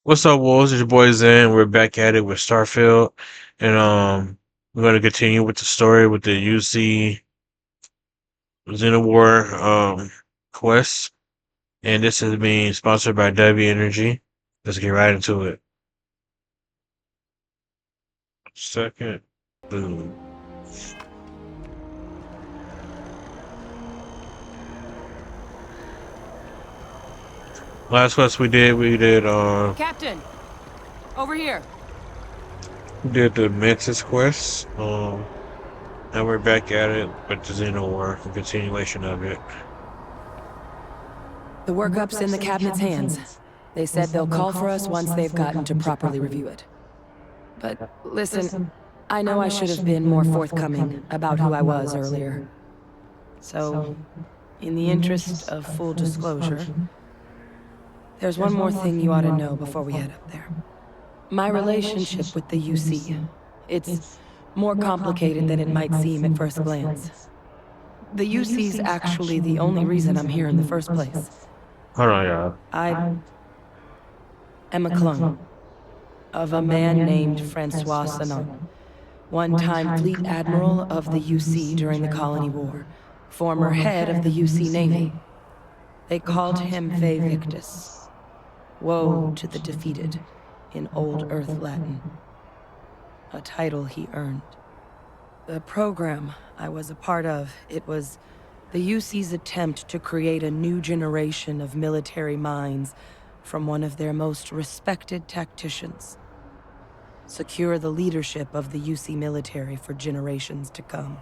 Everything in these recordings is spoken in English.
What's up, Wolves? It's your boy Zen. We're back at it with Starfield, and we're gonna continue with the story with the UC Xeno War quest. And this is being sponsored by W Energy. Let's get right into it. Second, boom. Last quest Captain, over here. we did the Mantis quest. Now we're back at it with the Xeno War, a continuation of it. The workup's in the cabinet's hands. They said they'll call for us once they've gotten to properly review it. But listen, I know I should have been more forthcoming about who I was earlier. So, in the interest of full disclosure, there's one more thing you ought to know before we head up there. My relationship with the UC, it's more complicated than it might seem at first glance. The UC's actually the only reason I'm here in the first place. Hold on, y'all. I am a clone of a man named Francois Xeno, one-time fleet admiral of the UC during the Colony War, former head of the UC Navy. They called him Ve Victus, woe to the defeated, in Old Earth Latin, a title he earned. The program I was a part of, it was the UC's attempt to create a new generation of military minds from one of their most respected tacticians. Secure the leadership of the UC military for generations to come.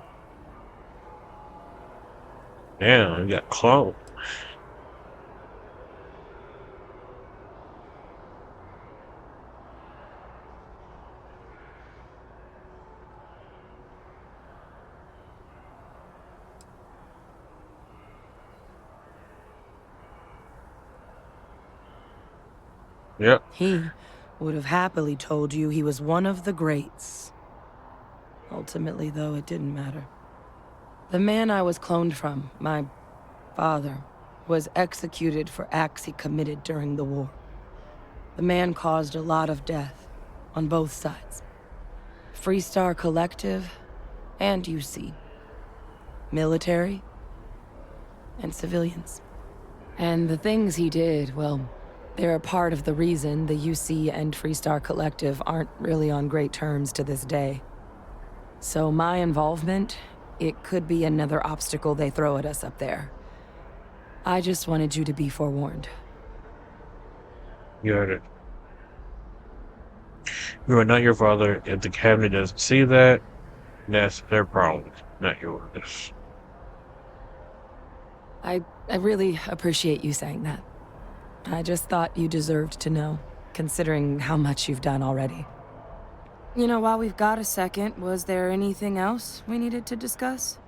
Damn, we got clone. Yep. He would have happily told you he was one of the greats. Ultimately, though, it didn't matter. The man I was cloned from, my father, was executed for acts he committed during the war. The man caused a lot of death, on both sides. Freestar Collective and UC. Military and civilians. And the things he did, well, they're a part of the reason the UC and Freestar Collective aren't really on great terms to this day. So my involvement, it could be another obstacle they throw at us up there. I just wanted you to be forewarned. You heard it. You are not your father. If the cabinet doesn't see that, that's their problem, not yours. I really appreciate you saying that. I just thought you deserved to know, considering how much you've done already. You know, while we've got a second, was there anything else we needed to discuss?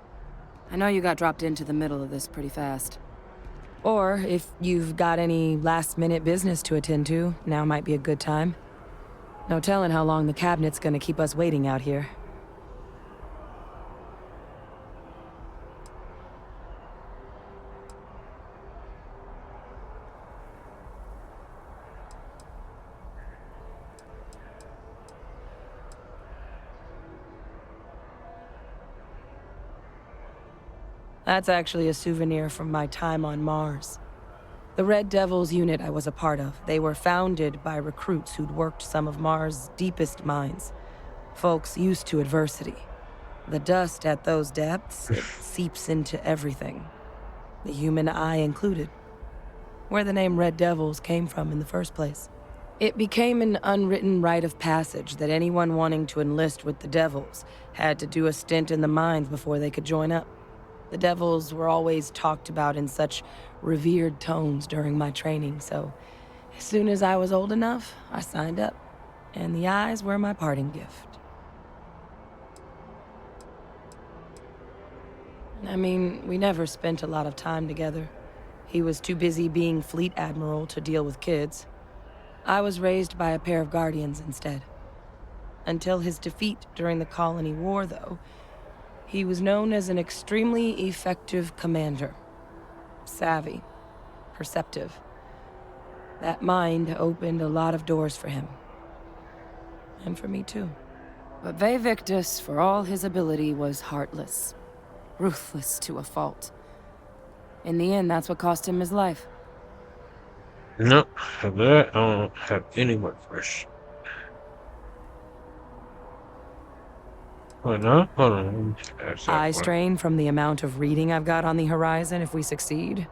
I know you got dropped into the middle of this pretty fast. Or if you've got any last-minute business to attend to, now might be a good time. No telling how long the cabinet's gonna keep us waiting out here. That's actually a souvenir from my time on Mars. The Red Devils unit I was a part of, they were founded by recruits who'd worked some of Mars' deepest mines. Folks used to adversity. The dust at those depths, it seeps into everything. The human eye included. Where the name Red Devils came from in the first place. It became an unwritten rite of passage that anyone wanting to enlist with the Devils had to do a stint in the mines before they could join up. The Devils were always talked about in such revered tones during my training, so as soon as I was old enough, I signed up. And the eyes were my parting gift. I mean, we never spent a lot of time together. He was too busy being fleet admiral to deal with kids. I was raised by a pair of guardians instead. Until his defeat during the Colony War, though, he was known as an extremely effective commander. Savvy. Perceptive. That mind opened a lot of doors for him. And for me, too. But Victus, for all his ability, was heartless. Ruthless to a fault. In the end, that's what cost him his life. No, for that, I don't have any more questions. Hold on, hold on. Let me ask that Eye one. strain from the amount of reading I've got on the horizon if we succeed.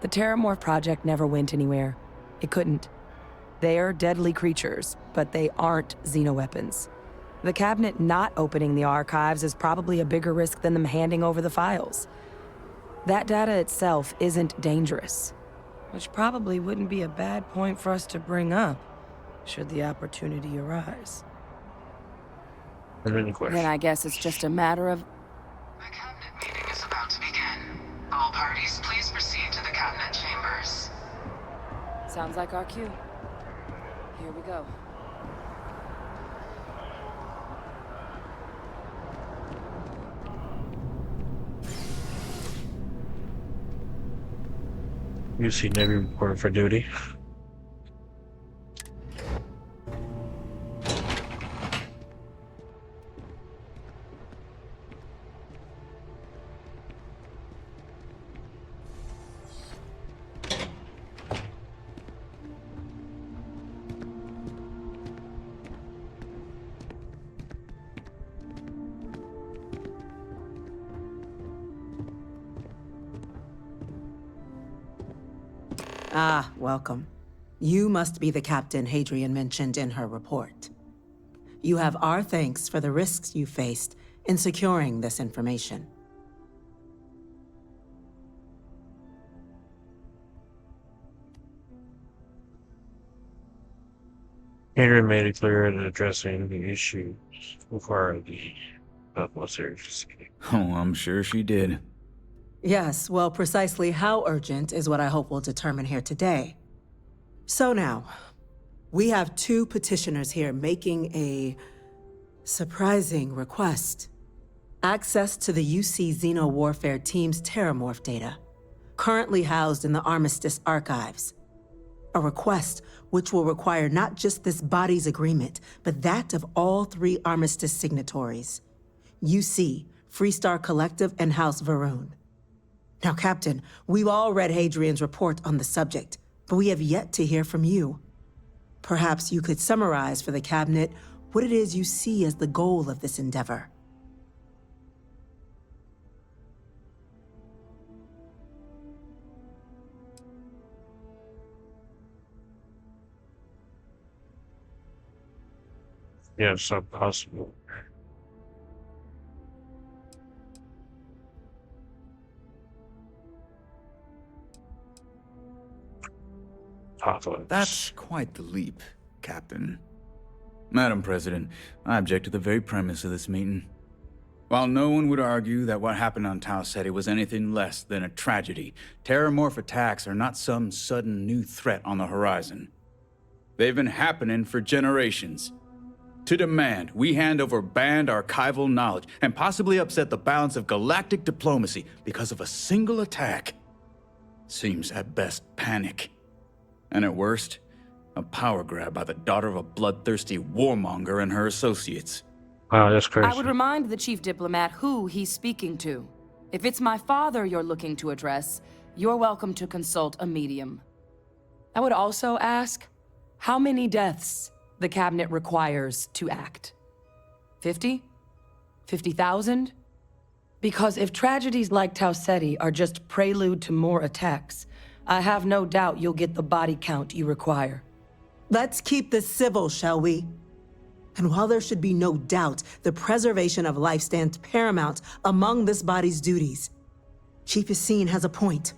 The Terrormorph project never went anywhere. It couldn't. They're deadly creatures, but they aren't xenoweapons. The cabinet not opening the archives is probably a bigger risk than them handing over the files. That data itself isn't dangerous, which probably wouldn't be a bad point for us to bring up, should the opportunity arise. How many Then questions? I guess it's just a matter of... The cabinet meeting is about to begin. All parties, please proceed to the cabinet chambers. Sounds like our cue. Here we go. You see Navy reporting for duty. Ah, welcome. You must be the captain Hadrian mentioned in her report. You have our thanks for the risks you faced in securing this information. Henry made it clear that addressing the issues require the utmost urgency. Oh, I'm sure she did. Yes, well, precisely how urgent is what I hope will determine here today. So now, we have two petitioners here making a surprising request. Access to the UC Xeno Warfare Team's Terrormorph data, currently housed in the Armistice archives. A request which will require not just this body's agreement, but that of all three Armistice signatories. UC, Freestar Collective, and House Varun. Now, Captain, we've all read Hadrian's report on the subject, but we have yet to hear from you. Perhaps you could summarize for the Cabinet what it is you see as the goal of this endeavor. Yeah, so possible. Apocalypse. That's quite the leap, Captain. Madam President, I object to the very premise of this meeting. While no one would argue that what happened on Tau Ceti was anything less than a tragedy, Terrormorph attacks are not some sudden new threat on the horizon. They've been happening for generations. To demand we hand over banned archival knowledge and possibly upset the balance of galactic diplomacy because of a single attack seems at best panic. And at worst, a power grab by the daughter of a bloodthirsty warmonger and her associates. Wow, that's crazy. I would remind the chief diplomat who he's speaking to. If it's my father you're looking to address, you're welcome to consult a medium. I would also ask, how many deaths the cabinet requires to act? 50? 50,000? Because if tragedies like Tau Ceti are just prelude to more attacks, I have no doubt you'll get the body count you require. Let's keep this civil, shall we? And while there should be no doubt the preservation of life stands paramount among this body's duties, Chief Yassine has a point.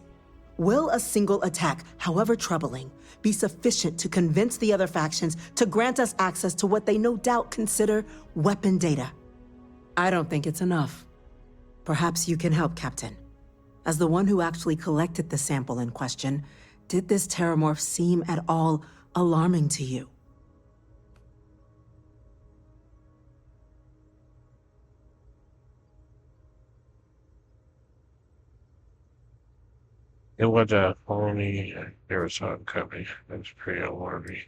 Will a single attack, however troubling, be sufficient to convince the other factions to grant us access to what they no doubt consider weapon data? I don't think it's enough. Perhaps you can help, Captain. As the one who actually collected the sample in question, did this Terrormorph seem at all alarming to you? It was a phony. There was something coming. That's pretty alarming.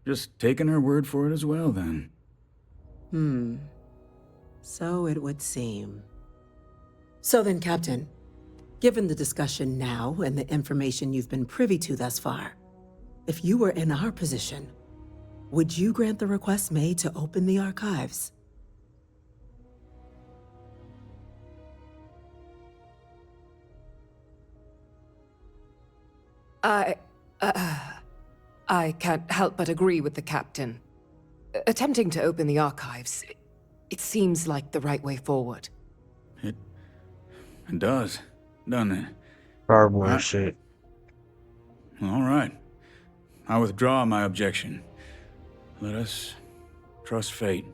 Just taking her word for it as well, then. So it would seem. So then, Captain, given the discussion now and the information you've been privy to thus far, if you were in our position, would you grant the request made to open the archives? I can't help but agree with the captain. Attempting to open the archives, it seems like the right way forward. It does, doesn't it? Cardboard shit. All right. I withdraw my objection. Let us trust fate.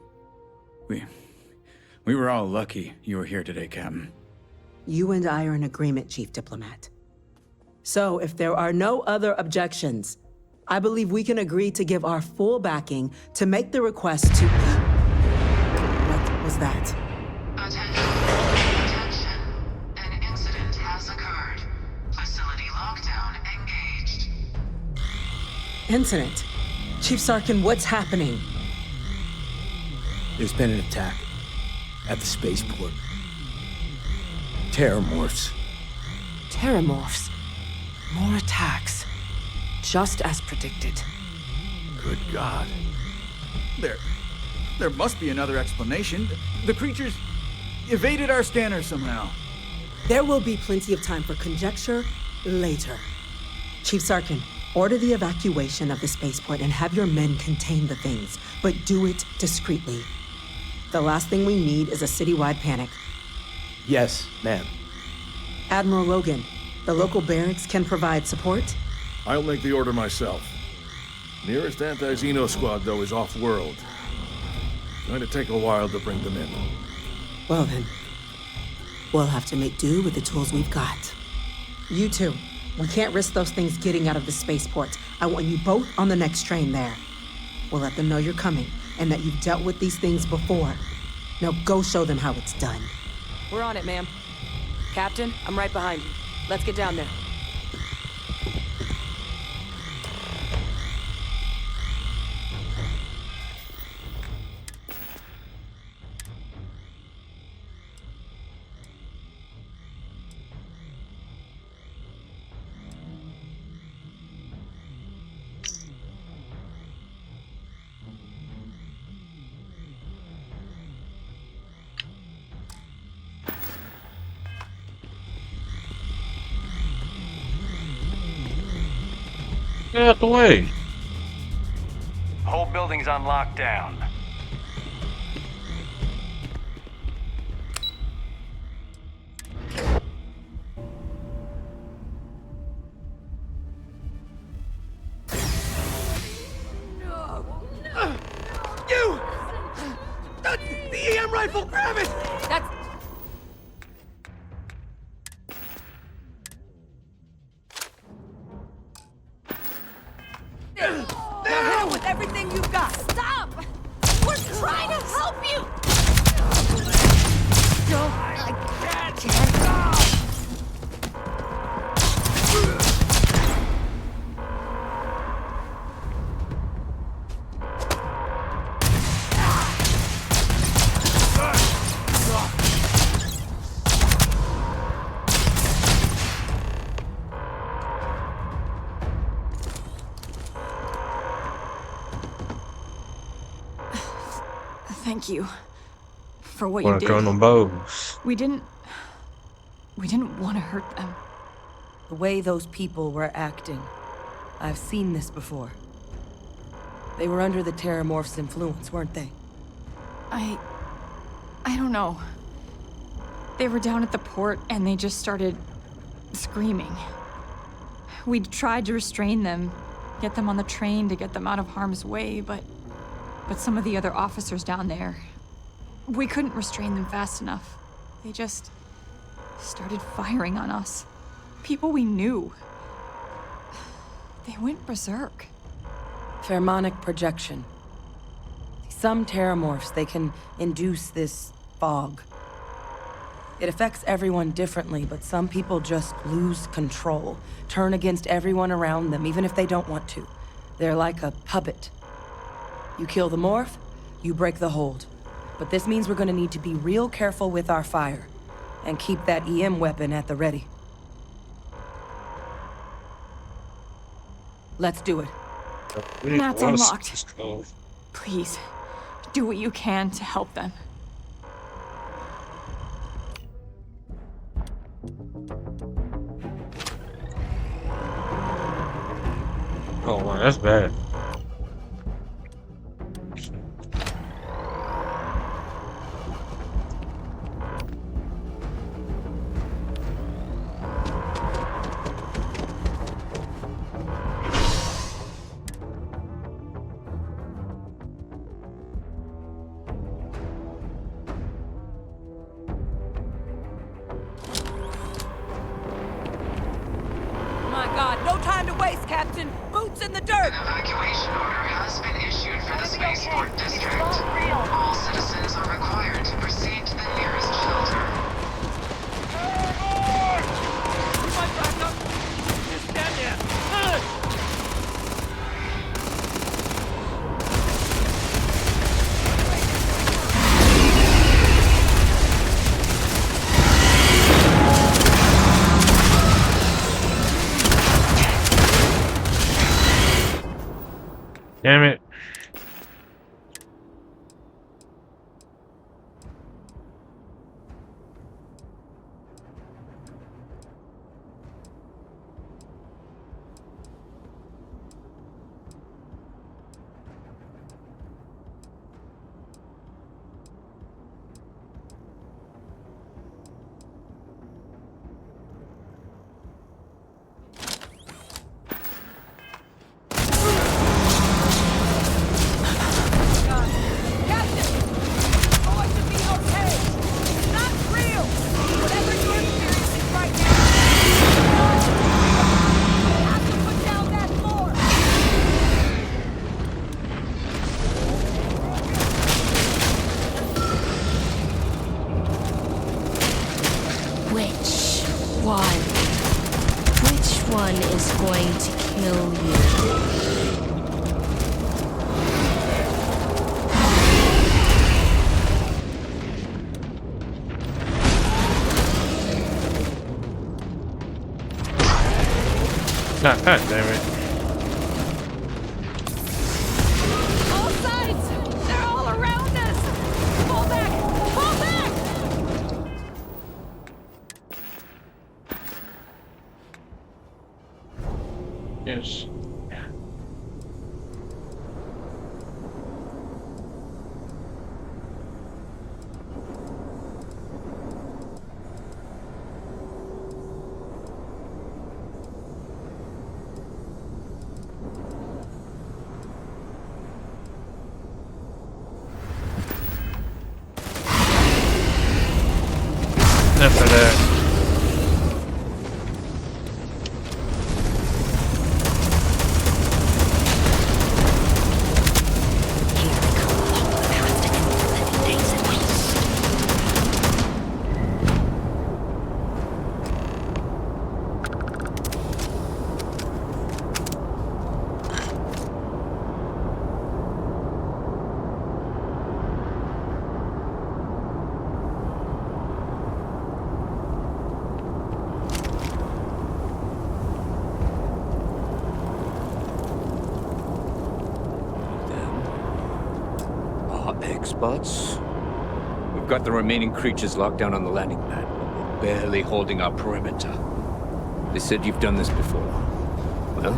We were all lucky you were here today, Captain. You and I are in agreement, Chief Diplomat. So if there are no other objections, I believe we can agree to give our full backing to make the request to... What was that? Attention. Attention. An incident has occurred. Facility lockdown engaged. Incident. Chief Sarkin, what's happening? There's been an attack at the spaceport. Terrormorphs. Terrormorphs. More attacks. Just as predicted. Good God. There must be another explanation. The creatures evaded our scanner somehow. There will be plenty of time for conjecture later. Chief Sarkin, order the evacuation of the spaceport and have your men contain the things, but do it discreetly. The last thing we need is a citywide panic. Yes, ma'am. Admiral Logan, the local barracks can provide support? I'll make the order myself. Nearest anti-Xeno squad, though, is off-world. Going to take a while to bring them in. Well then, we'll have to make do with the tools we've got. You two, we can't risk those things getting out of the spaceport. I want you both on the next train there. We'll let them know you're coming and that you've dealt with these things before. Now go show them how it's done. We're on it, ma'am. Captain, I'm right behind you. Let's get down there. Get out the way. Whole building's on lockdown. You! The EM rifle, grab it! That's... Now hit him with everything you've got! Stop! We're trying to help you! No, I can't. Thank you for what Wanna you did. throw them bows. We didn't want to hurt them. The way those people were acting. I've seen this before. They were under the Terrormorph's influence, weren't they? I don't know. They were down at the port and they just started screaming. We tried to restrain them, get them on the train to get them out of harm's way, but some of the other officers down there, we couldn't restrain them fast enough. They just started firing on us. People we knew. They went berserk. Pheromonic projection. These Some terrormorphs, they can induce this fog. It affects everyone differently, but some people just lose control, turn against everyone around them, even if they don't want to. They're like a puppet. You kill the morph, you break the hold. But this means we're gonna need to be real careful with our fire, and keep that EM weapon at the ready. Let's do it. That's What a unlocked. s- oh, Please, do what you can to help them. oh man, that's bad. My God, no time to waste, Captain! Boots in the dirt! An evacuation order has been issued for the spaceport district. All citizens are required to proceed to the nearest shelter. Damn it. Which one? Which one is going to kill you? God damn it. All sides! They're all around us! Pull back! Pull back! Yes. Enough of that. X-bots? We've got the remaining creatures locked down on the landing pad. We're barely holding our perimeter. They said you've done this before. Well,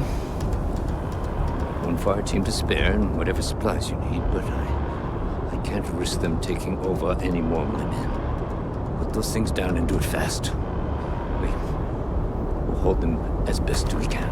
one fire team to spare and whatever supplies you need, but I can't risk them taking over any more of my men. Put those things down and do it fast. We'll hold them as best we can.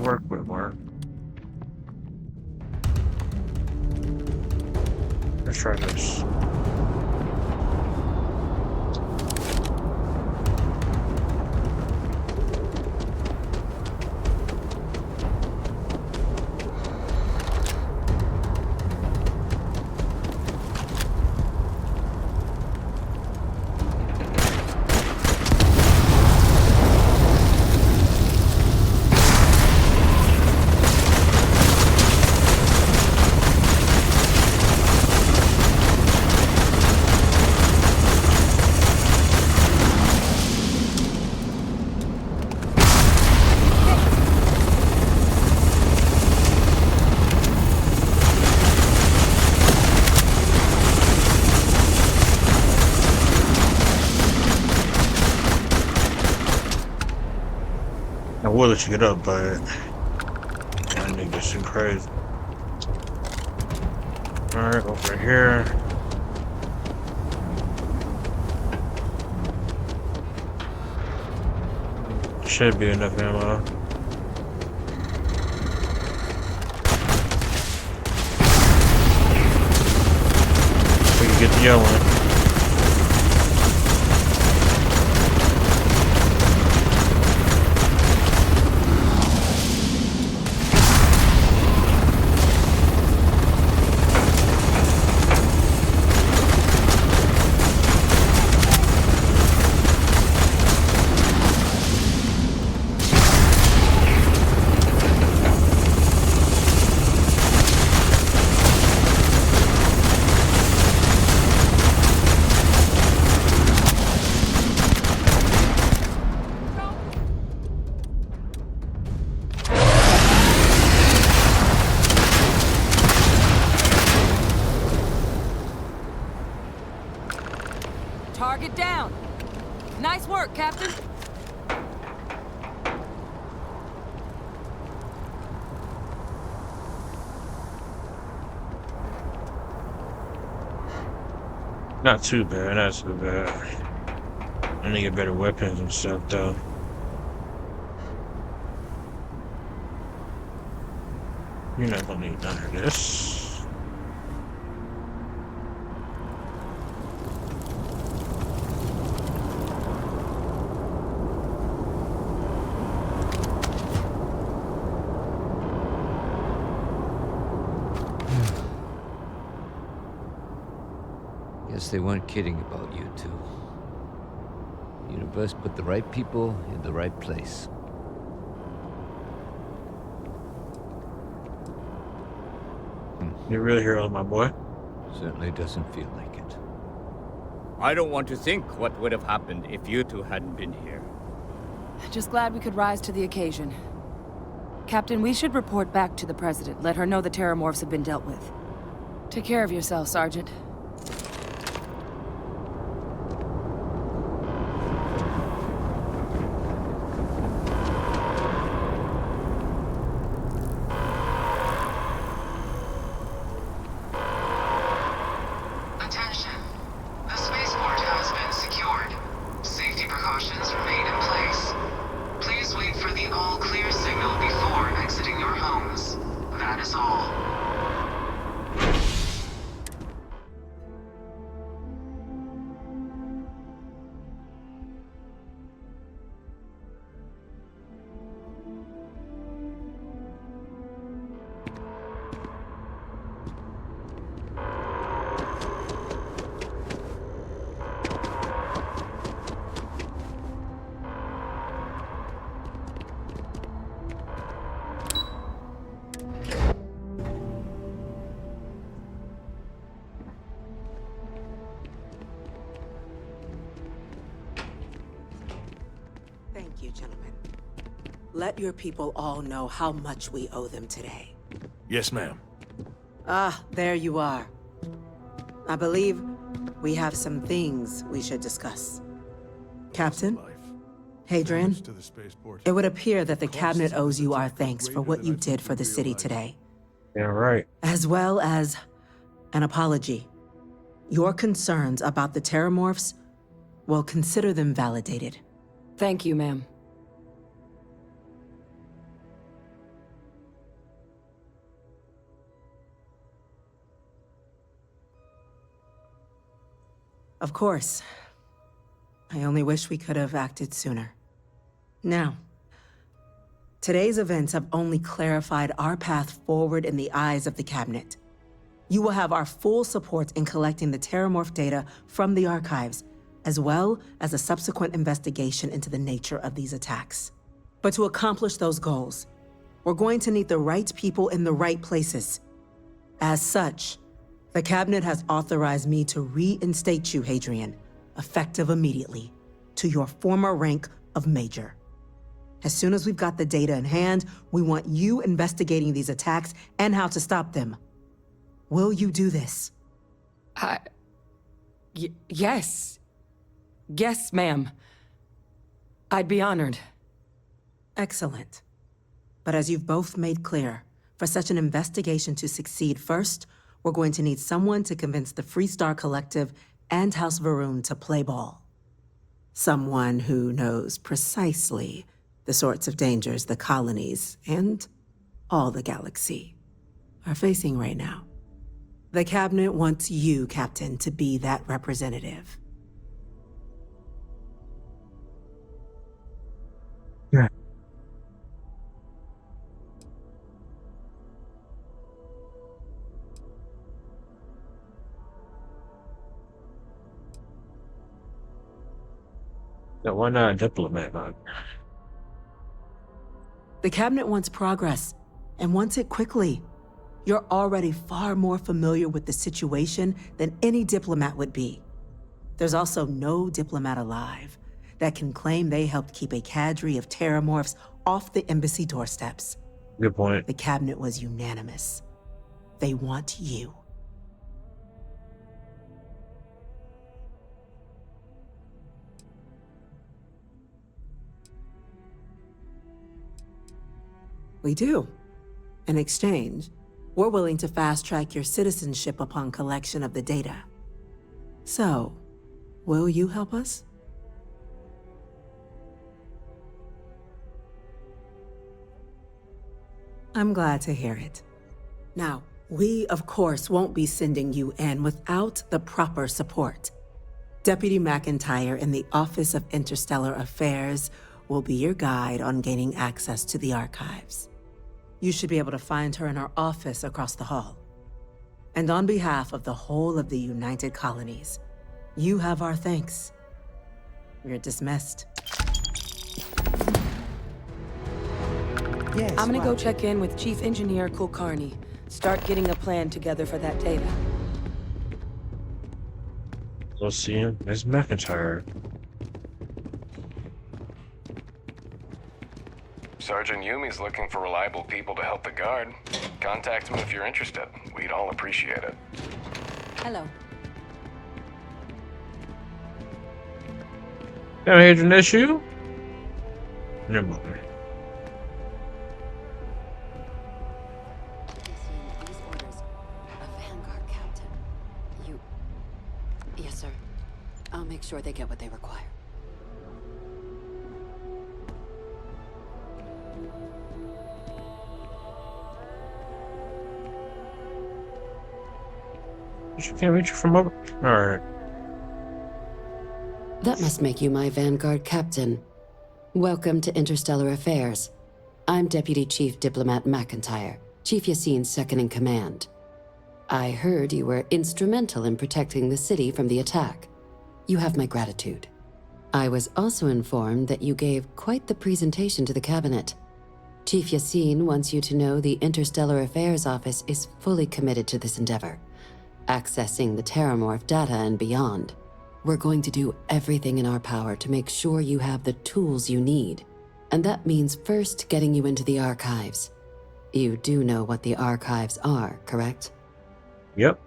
work with, Mark. Let's try this. I will let you get up, but I need this thing crazy. Alright, over here. Should be enough ammo. We can get the yellow one. Target down. Nice work, Captain. Not too bad, not too bad. I need to get better weapons and stuff, though. You're not gonna need none of this. Guess they weren't kidding about you two. Universe put the right people in the right place. You're really hero, my boy. Certainly doesn't feel like it. I don't want to think what would have happened if you two hadn't been here. Just glad we could rise to the occasion. Captain, we should report back to the President. Let her know the Terrormorphs have been dealt with. Take care of yourself, Sergeant. Attention. The spaceport has been secured. Safety precautions remain in place. Please wait for the all-clear signal before exiting your homes. That is all. Thank you, gentlemen. Let your people all know how much we owe them today. Yes, ma'am. Ah, there you are. I believe we have some things we should discuss. Captain? Hadrian? It would appear that the Cabinet owes you our thanks for what you did for the city today. Yeah, right. As well as an apology. Your concerns about the Terrormorphs, well, consider them validated. Thank you, ma'am. Of course. I only wish we could have acted sooner. Now, today's events have only clarified our path forward in the eyes of the Cabinet. You will have our full support in collecting the Terrormorph data from the archives, as well as a subsequent investigation into the nature of these attacks. But to accomplish those goals, we're going to need the right people in the right places. As such, the Cabinet has authorized me to reinstate you, Hadrian, effective immediately, to your former rank of Major. As soon as we've got the data in hand, we want you investigating these attacks and how to stop them. Will you do this? Yes. Yes, ma'am. I'd be honored. Excellent. But as you've both made clear, for such an investigation to succeed first, we're going to need someone to convince the Freestar Collective and House Varun to play ball. Someone who knows precisely the sorts of dangers the colonies and all the galaxy are facing right now. The Cabinet wants you, Captain, to be that representative. Yeah. So why not a diplomat, man? The Cabinet wants progress, and wants it quickly. You're already far more familiar with the situation than any diplomat would be. There's also no diplomat alive that can claim they helped keep a cadre of Terrormorphs off the embassy doorsteps. Good point. The Cabinet was unanimous. They want you. We do. In exchange, we're willing to fast-track your citizenship upon collection of the data. So, will you help us? I'm glad to hear it. Now, we, of course, won't be sending you in without the proper support. Deputy McIntyre in the Office of Interstellar Affairs will be your guide on gaining access to the archives. You should be able to find her in her office across the hall. And on behalf of the whole of the United Colonies, you have our thanks. You're dismissed. Yes, I'm gonna go check in with Chief Engineer Kulkarni. Start getting a plan together for that data. Go see him. There's McIntyre. Sergeant Yumi's looking for reliable people to help the guard. Contact him if you're interested. We'd all appreciate it. Hello. Got a Hadrian issue? Never mind. These orders. A Vanguard captain. You... Yes, sir. I'll make sure they get what they require. She can't reach you from over. Alright. That must make you my Vanguard captain. Welcome to Interstellar Affairs. I'm Deputy Chief Diplomat McIntyre, Chief Yassine's second-in-command. I heard you were instrumental in protecting the city from the attack. You have my gratitude. I was also informed that you gave quite the presentation to the Cabinet. Chief Yassine wants you to know the Interstellar Affairs Office is fully committed to this endeavor, accessing the Terrormorph data and beyond. We're going to do everything in our power to make sure you have the tools you need. And that means first getting you into the archives. You do know what the archives are, correct? Yep.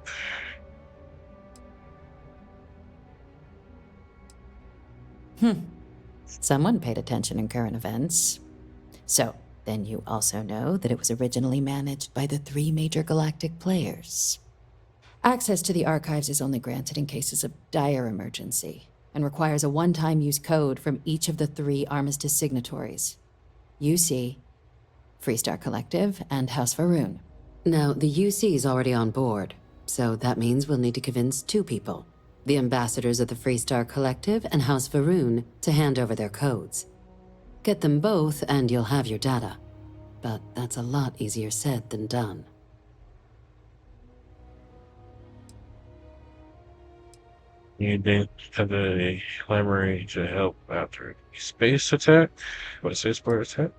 Someone paid attention in current events. So, then you also know that it was originally managed by the 3 major galactic players. Access to the archives is only granted in cases of dire emergency, and requires a one-time use code from each of the 3 armistice signatories. UC, Freestar Collective, and House Varun. Now, the UC is already on board, so that means we'll need to convince 2 people. the ambassadors of the Freestar Collective and House Varun, to hand over their codes. Get them both and you'll have your data. But that's a lot easier said than done. You did have a clamoring to help after a space attack? What, spaceport attack?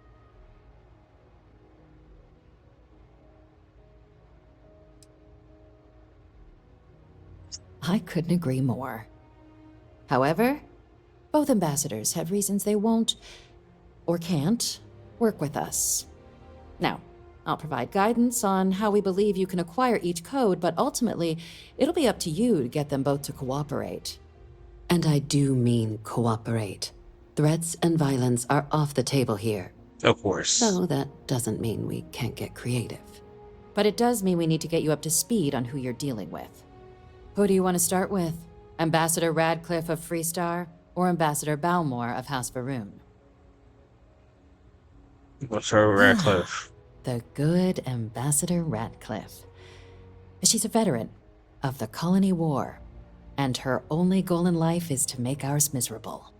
I couldn't agree more. However, both ambassadors have reasons they won't, or can't, work with us. Now, I'll provide guidance on how we believe you can acquire each code, but ultimately, it'll be up to you to get them both to cooperate. And I do mean cooperate. Threats and violence are off the table here. Of course. Though that doesn't mean we can't get creative. But it does mean we need to get you up to speed on who you're dealing with. Who do you want to start with? Ambassador Radcliffe of Freestar, or Ambassador Balmore of House Varun? What's her Radcliffe? The good Ambassador Radcliffe. She's a veteran of the Colony War, and her only goal in life is to make ours miserable.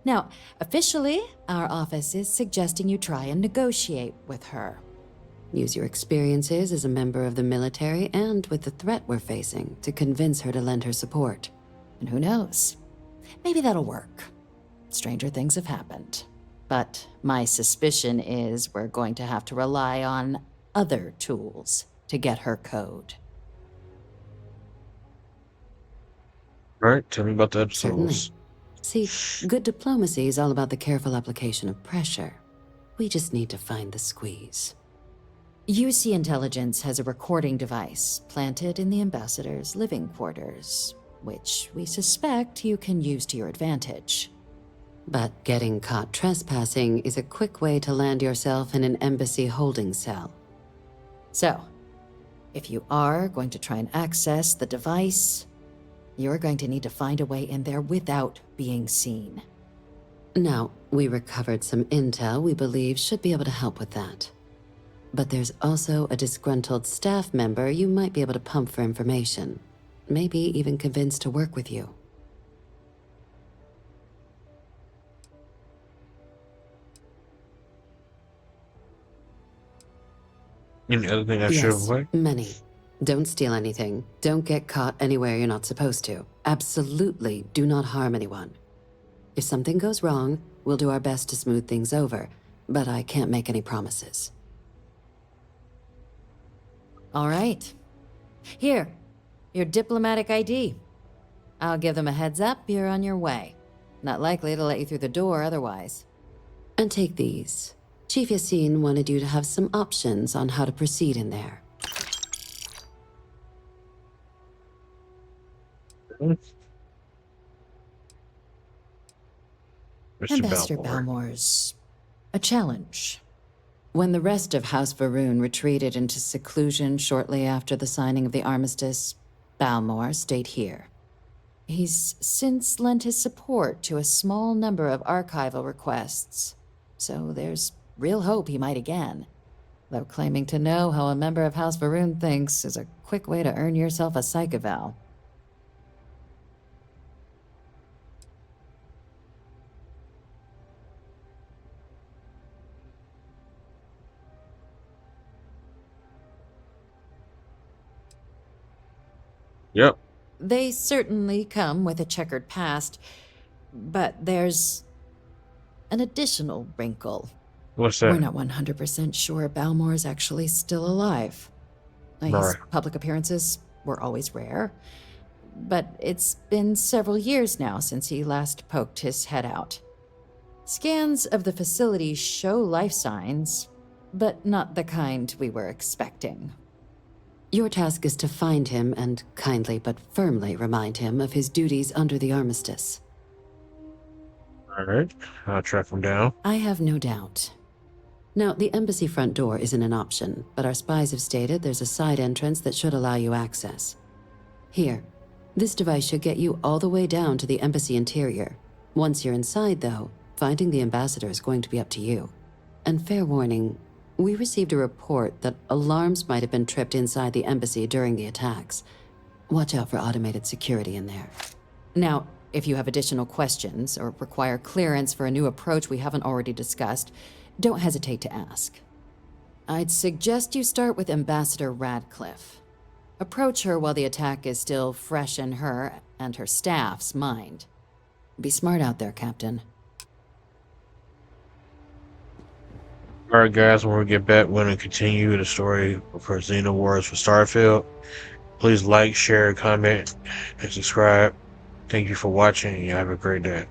Now, officially, our office is suggesting you try and negotiate with her. Use your experiences as a member of the military and with the threat we're facing to convince her to lend her support. And who knows? Maybe that'll work. Stranger things have happened. But my suspicion is we're going to have to rely on other tools to get her code. Alright, tell me about the Certainly. tools. See, good diplomacy is all about the careful application of pressure. We just need to find the squeeze. UC Intelligence has a recording device planted in the ambassador's living quarters, which we suspect you can use to your advantage. But getting caught trespassing is a quick way to land yourself in an embassy holding cell. So, if you are going to try and access the device, you're going to need to find a way in there without being seen. Now, we recovered some intel we believe should be able to help with that. But there's also a disgruntled staff member you might be able to pump for information. Maybe even convince to work with you. Any other thing I should avoid? Many. Don't steal anything. Don't get caught anywhere you're not supposed to. Absolutely do not harm anyone. If something goes wrong, we'll do our best to smooth things over, but I can't make any promises. All right. Here, your diplomatic ID. I'll give them a heads up, you're on your way. Not likely to let you through the door otherwise. And take these. Chief Yassine wanted you to have some options on how to proceed in there. Ambassador Balmore's a challenge. When the rest of House Varun retreated into seclusion shortly after the signing of the armistice, Balmore stayed here. He's since lent his support to a small number of archival requests, so there's real hope he might again. Though claiming to know how a member of House Varun thinks is a quick way to earn yourself a psych eval. Yep. They certainly come with a checkered past, but there's an additional wrinkle. What's that? We're not 100% sure Balmore is actually still alive. His Right. public appearances were always rare, but it's been several years now since he last poked his head out. Scans of the facility show life signs, but not the kind we were expecting. Your task is to find him and kindly but firmly remind him of his duties under the armistice. Alright, I'll track him down. I have no doubt. Now, the embassy front door isn't an option, but our spies have stated there's a side entrance that should allow you access. Here, this device should get you all the way down to the embassy interior. Once you're inside, though, finding the ambassador is going to be up to you. And fair warning, we received a report that alarms might have been tripped inside the embassy during the attacks. Watch out for automated security in there. Now, if you have additional questions or require clearance for a new approach we haven't already discussed, don't hesitate to ask. I'd suggest you start with Ambassador Radcliffe. Approach her while the attack is still fresh in her and her staff's mind. Be smart out there, Captain. Alright guys, when we get back, we're going to continue the story for Xeno Wars for Starfield. Please like, share, comment, and subscribe. Thank you for watching, and you have a great day.